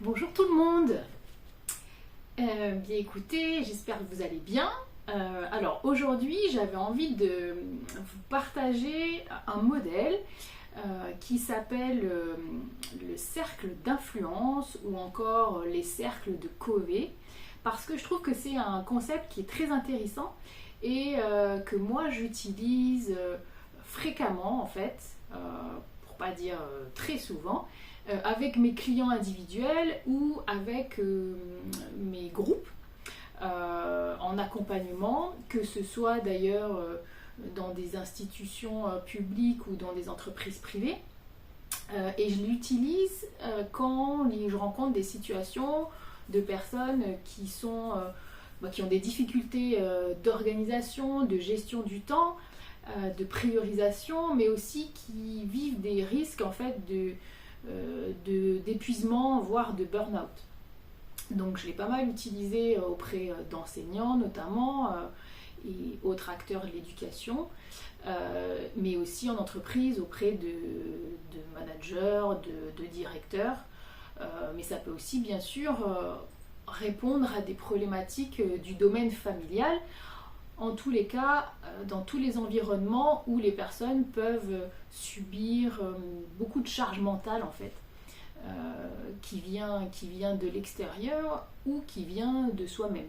Bonjour tout le monde. Bien écoutez, j'espère que vous allez bien. Alors aujourd'hui, j'avais envie de vous partager un modèle qui s'appelle le cercle d'influence ou encore les cercles de Covey, parce que je trouve que c'est un concept qui est très intéressant et que moi j'utilise fréquemment en fait, pour pas dire très souvent, avec mes clients individuels ou avec mes groupes en accompagnement, que ce soit d'ailleurs dans des institutions publiques ou dans des entreprises privées. Et je l'utilise quand je rencontre des situations de personnes qui ont des difficultés d'organisation, de gestion du temps, de priorisation, mais aussi qui vivent des risques en fait d'épuisement, voire de burn-out. Donc je l'ai pas mal utilisé auprès d'enseignants notamment et autres acteurs de l'éducation, mais aussi en entreprise auprès de managers, de directeurs. Mais ça peut aussi bien sûr répondre à des problématiques du domaine familial. En tous les cas, dans tous les environnements où les personnes peuvent subir beaucoup de charge mentale en fait, qui vient de l'extérieur ou qui vient de soi-même.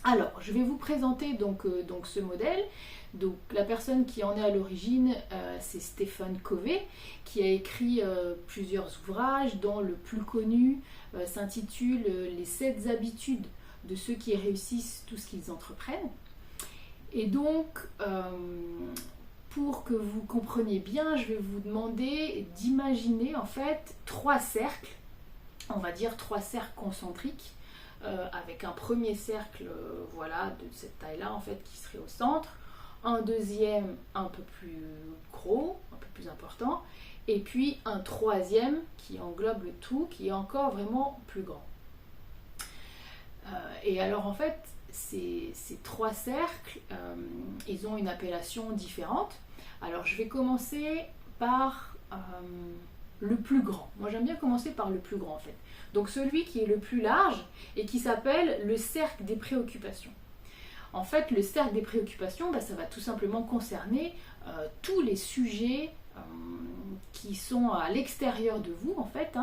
Alors, je vais vous présenter donc ce modèle. Donc, la personne qui en est à l'origine, c'est Stephen Covey, qui a écrit plusieurs ouvrages, dont le plus connu s'intitule Les 7 habitudes de ceux qui réussissent tout ce qu'ils entreprennent. Et donc, pour que vous compreniez bien, je vais vous demander d'imaginer en fait 3 cercles, on va dire 3 cercles concentriques, avec un premier cercle voilà, de cette taille-là en fait qui serait au centre, un deuxième un peu plus gros, un peu plus important, et puis un troisième qui englobe le tout, qui est encore vraiment plus grand. Et alors en fait, ces 3 cercles, ils ont une appellation différente. Alors je vais commencer par le plus grand. Moi j'aime bien commencer par le plus grand en fait. Donc celui qui est le plus large et qui s'appelle le cercle des préoccupations. En fait, le cercle des préoccupations, ça va tout simplement concerner tous les sujets qui sont à l'extérieur de vous en fait,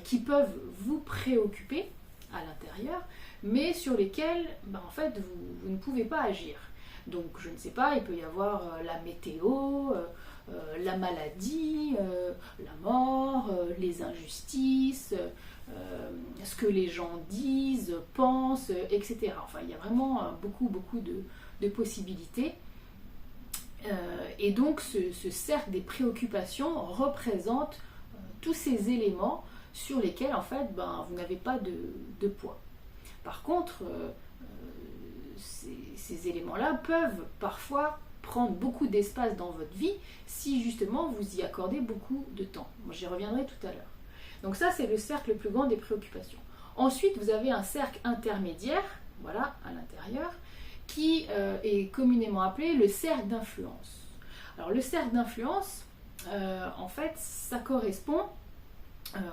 qui peuvent vous préoccuper à l'intérieur, mais sur lesquels en fait, vous ne pouvez pas agir. Donc je ne sais pas, il peut y avoir la météo, la maladie, la mort, les injustices, ce que les gens disent, pensent, etc. Enfin, il y a vraiment beaucoup de possibilités. Et donc ce cercle des préoccupations représente tous ces éléments sur lesquels en fait, vous n'avez pas de poids. Par contre, ces éléments-là peuvent parfois prendre beaucoup d'espace dans votre vie si justement vous y accordez beaucoup de temps. Moi, j'y reviendrai tout à l'heure. Donc ça, c'est le cercle le plus grand des préoccupations. Ensuite, vous avez un cercle intermédiaire, voilà, à l'intérieur, qui est communément appelé le cercle d'influence. Alors le cercle d'influence, en fait, ça correspond,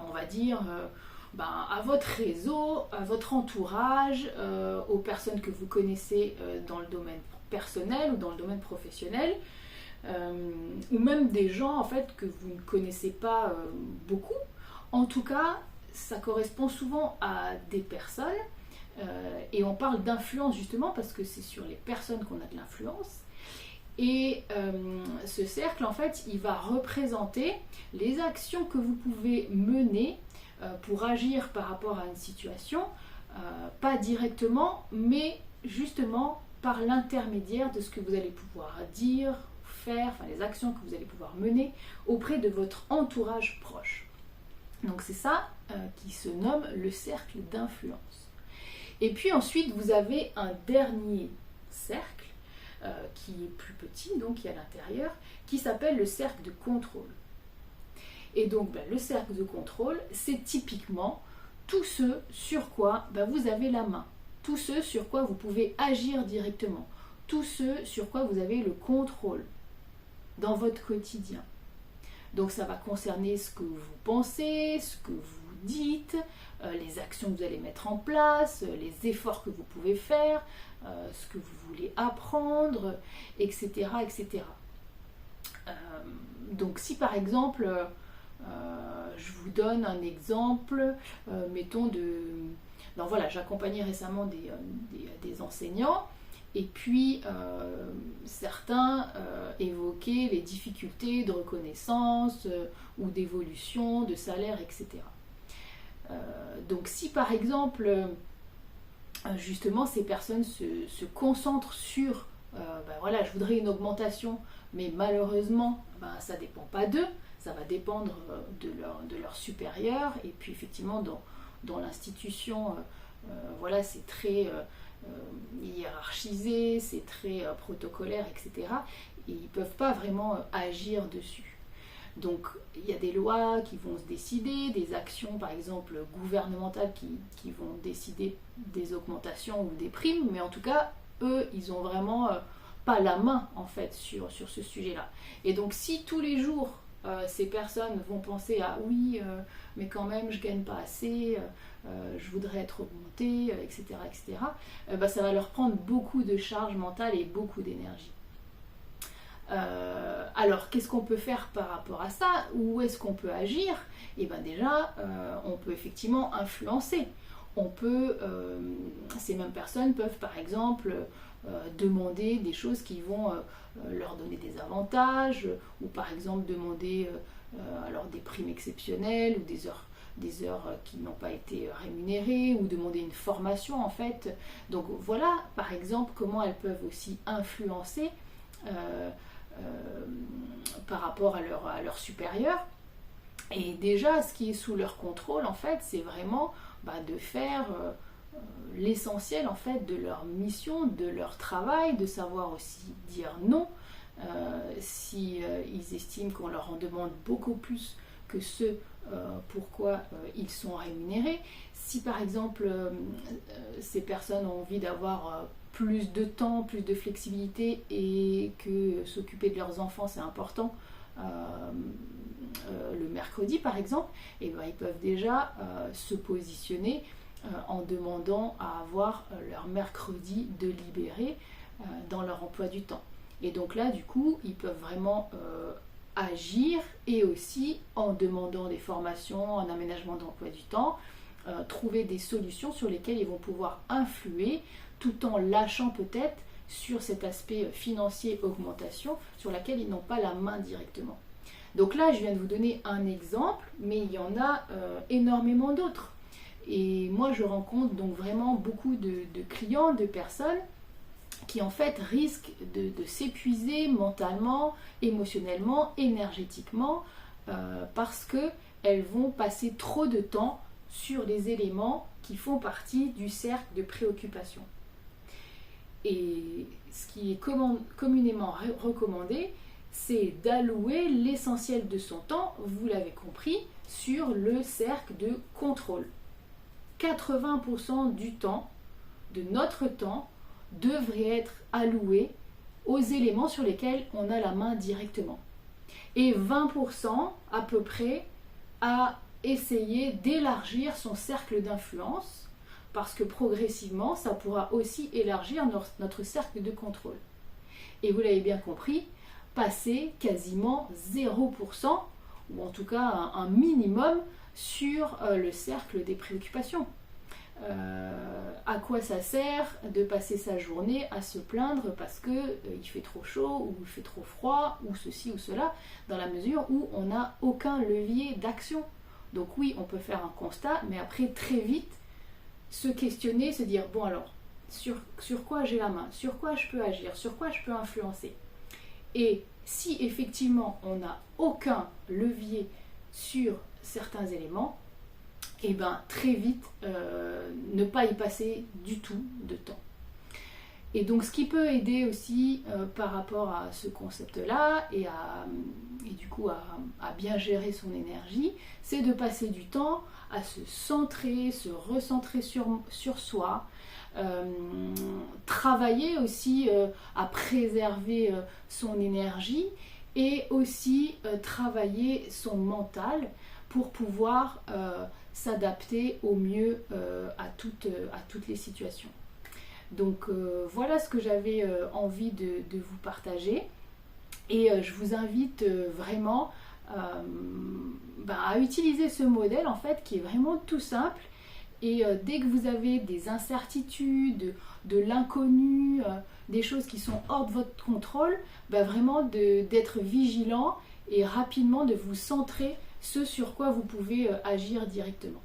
on va dire, à votre réseau, à votre entourage, aux personnes que vous connaissez dans le domaine personnel ou dans le domaine professionnel, ou même des gens en fait que vous ne connaissez pas beaucoup. En tout cas, ça correspond souvent à des personnes, et on parle d'influence justement parce que c'est sur les personnes qu'on a de l'influence. Et ce cercle, en fait, il va représenter les actions que vous pouvez mener pour agir par rapport à une situation, pas directement, mais justement par l'intermédiaire de ce que vous allez pouvoir dire, faire, enfin les actions que vous allez pouvoir mener auprès de votre entourage proche. Donc c'est ça qui se nomme le cercle d'influence. Et puis ensuite, vous avez un dernier cercle qui est plus petit, donc qui est à l'intérieur, qui s'appelle le cercle de contrôle. Et donc le cercle de contrôle, c'est typiquement tout ce sur quoi vous avez la main, tout ce sur quoi vous pouvez agir directement, tout ce sur quoi vous avez le contrôle dans votre quotidien. Donc ça va concerner ce que vous pensez, ce que vous dites, les actions que vous allez mettre en place, les efforts que vous pouvez faire, ce que vous voulez apprendre, etc. etc. Donc si par exemple, je vous donne un exemple, mettons donc voilà, j'accompagnais récemment des enseignants, et puis certains évoquaient les difficultés de reconnaissance ou d'évolution, de salaire, etc. Donc si par exemple, justement, ces personnes se concentrent sur, voilà, je voudrais une augmentation, mais malheureusement, ça ne dépend pas d'eux, ça va dépendre de leur supérieur, et puis effectivement, dans l'institution, voilà, c'est très hiérarchisé, c'est très protocolaire, etc. Et ils ne peuvent pas vraiment agir dessus. Donc il y a des lois qui vont se décider, des actions par exemple gouvernementales qui vont décider des augmentations ou des primes, mais en tout cas, eux, ils n'ont vraiment pas la main en fait sur ce sujet-là. Et donc si tous les jours, ces personnes vont penser à oui, mais quand même je gagne pas assez, je voudrais être augmentée, etc., etc., ça va leur prendre beaucoup de charge mentale et beaucoup d'énergie. Alors qu'est-ce qu'on peut faire par rapport à ça? Où est-ce qu'on peut agir? Et bien déjà, on peut effectivement influencer. Ces mêmes personnes peuvent par exemple demander des choses qui vont leur donner des avantages, ou par exemple demander alors des primes exceptionnelles ou des heures qui n'ont pas été rémunérées, ou demander une formation en fait. Donc voilà par exemple comment elles peuvent aussi influencer par rapport à leur supérieur. Et déjà ce qui est sous leur contrôle en fait, c'est vraiment de faire l'essentiel en fait de leur mission, de leur travail, de savoir aussi dire non si ils estiment qu'on leur en demande beaucoup plus que ce pourquoi ils sont rémunérés. Si par exemple ces personnes ont envie d'avoir plus de temps, plus de flexibilité, et que s'occuper de leurs enfants c'est important, le mercredi par exemple, et ils peuvent déjà se positionner en demandant à avoir leur mercredi de libéré dans leur emploi du temps. Et donc là, du coup, ils peuvent vraiment agir, et aussi en demandant des formations, en aménagement d'emploi du temps, trouver des solutions sur lesquelles ils vont pouvoir influer, tout en lâchant peut-être sur cet aspect financier augmentation, sur laquelle ils n'ont pas la main directement. Donc là, je viens de vous donner un exemple, mais il y en a énormément d'autres. Et moi, je rencontre donc vraiment beaucoup de clients, de personnes qui en fait risquent de s'épuiser mentalement, émotionnellement, énergétiquement, parce qu'elles vont passer trop de temps sur les éléments qui font partie du cercle de préoccupation. Et ce qui est communément recommandé, c'est d'allouer l'essentiel de son temps, vous l'avez compris, sur le cercle de contrôle. 80% du temps, de notre temps, devrait être alloué aux éléments sur lesquels on a la main directement. Et 20% à peu près à essayer d'élargir son cercle d'influence, parce que progressivement, ça pourra aussi élargir notre cercle de contrôle. Et vous l'avez bien compris, passer quasiment 0%, ou en tout cas un minimum, sur le cercle des préoccupations. À quoi ça sert de passer sa journée à se plaindre parce que il fait trop chaud, ou il fait trop froid, ou ceci ou cela, dans la mesure où on n'a aucun levier d'action. Donc oui, on peut faire un constat, mais après très vite se questionner, se dire bon alors, sur quoi j'ai la main, sur quoi je peux agir, sur quoi je peux influencer. Et si effectivement on n'a aucun levier sur certains éléments, et très vite ne pas y passer du tout de temps. Et donc ce qui peut aider aussi par rapport à ce concept-là, et du coup à bien gérer son énergie, c'est de passer du temps à se centrer, se recentrer sur soi, travailler aussi à préserver son énergie, et aussi travailler son mental pour pouvoir s'adapter au mieux à toutes les situations. Donc voilà ce que j'avais envie de vous partager, et je vous invite vraiment à utiliser ce modèle en fait qui est vraiment tout simple. Et dès que vous avez des incertitudes, de l'inconnu, des choses qui sont hors de votre contrôle, vraiment d'être vigilant et rapidement de vous centrer ce sur quoi vous pouvez agir directement.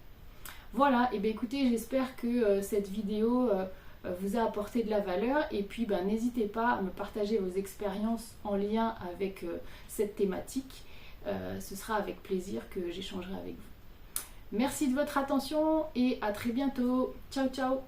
Voilà, et bien écoutez, j'espère que cette vidéo vous a apporté de la valeur, et puis n'hésitez pas à me partager vos expériences en lien avec cette thématique. Ce sera avec plaisir que j'échangerai avec vous. Merci de votre attention et à très bientôt. Ciao ciao.